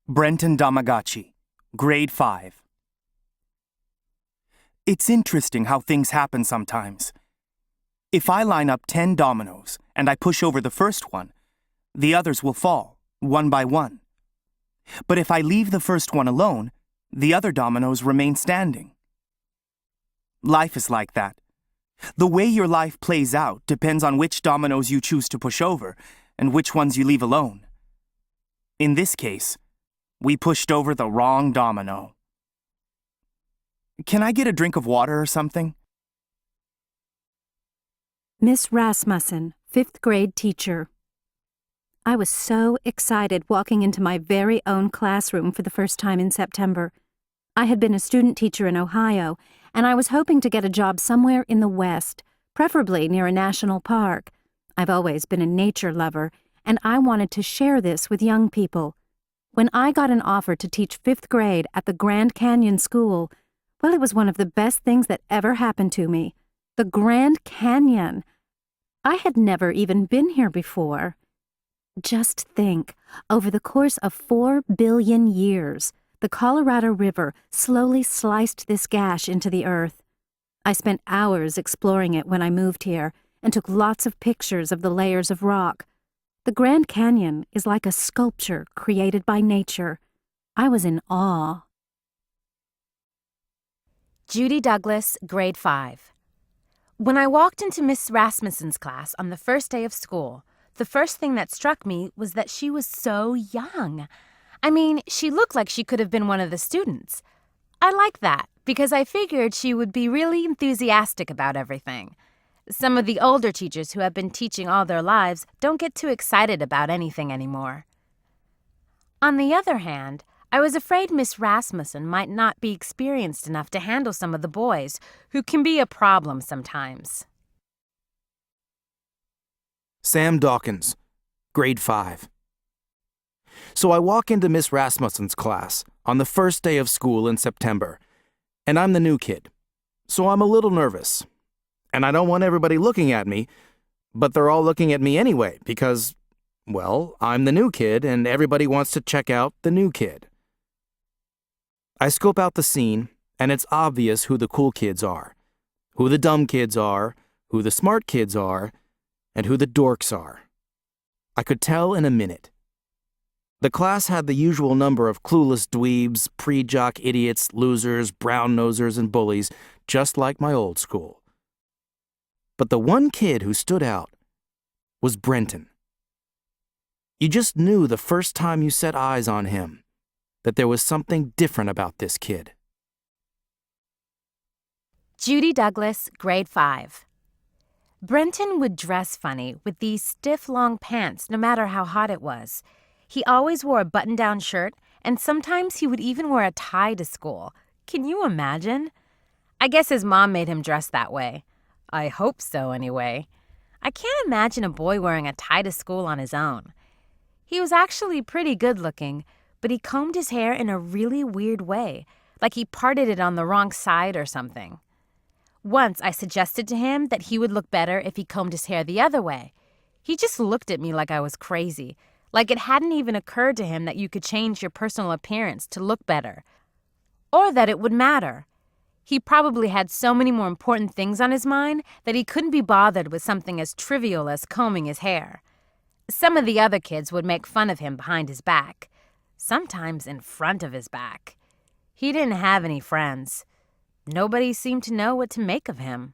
Brenton Damagachi, Grade 5. It's interesting how things happen sometimes. If I line up 10 dominoes and I push over the first one, the others will fall, one by one. But if I leave the first one alone, the other dominoes remain standing. Life is like that. The way your life plays out depends on which dominoes you choose to push over and which ones you leave alone. In this case, we pushed over the wrong domino. Can I get a drink of water or something? Miss Rasmussen, 5th grade teacher. I was so excited walking into my very own classroom for the first time in September. I had been a student teacher in Ohio, and I was hoping to get a job somewhere in the West, preferably near a national park. I've always been a nature lover, and I wanted to share this with young people. When I got an offer to teach 5th grade at the Grand Canyon School, well, it was one of the best things that ever happened to me. The Grand Canyon. I had never even been here before. Just think, over the course of 4 billion years, the Colorado River slowly sliced this gash into the earth. I spent hours exploring it when I moved here and took lots of pictures of the layers of rock. The Grand Canyon is like a sculpture created by nature. I was in awe. Judy Douglas, Grade 5. When I walked into Miss Rasmussen's class on the first day of school, the first thing that struck me was that she was so young. I mean, she looked like she could have been one of the students. I liked that because I figured she would be really enthusiastic about everything. Some of the older teachers who have been teaching all their lives don't get too excited about anything anymore. On the other hand, I was afraid Miss Rasmussen might not be experienced enough to handle some of the boys, who can be a problem sometimes. Sam Dawkins, Grade 5. So I walk into Miss Rasmussen's class on the first day of school in September, and I'm the new kid, so I'm a little nervous. And I don't want everybody looking at me, but they're all looking at me anyway because, well, I'm the new kid and everybody wants to check out the new kid. I scope out the scene, and it's obvious who the cool kids are, who the dumb kids are, who the smart kids are, and who the dorks are. I could tell in a minute. The class had the usual number of clueless dweebs, pre-jock idiots, losers, brown-nosers, and bullies, just like my old school. But the one kid who stood out was Brenton. You just knew the first time you set eyes on him that there was something different about this kid. Judy Douglas, Grade 5. Brenton would dress funny with these stiff, long pants no matter how hot it was. He always wore a button-down shirt, and sometimes he would even wear a tie to school. Can you imagine? I guess his mom made him dress that way. I hope so, anyway. I can't imagine a boy wearing a tie to school on his own. He was actually pretty good-looking, but he combed his hair in a really weird way, like he parted it on the wrong side or something. Once I suggested to him that he would look better if he combed his hair the other way. He just looked at me like I was crazy, like it hadn't even occurred to him that you could change your personal appearance to look better, or that it would matter. He probably had so many more important things on his mind that he couldn't be bothered with something as trivial as combing his hair. Some of the other kids would make fun of him behind his back, sometimes in front of his back. He didn't have any friends. Nobody seemed to know what to make of him.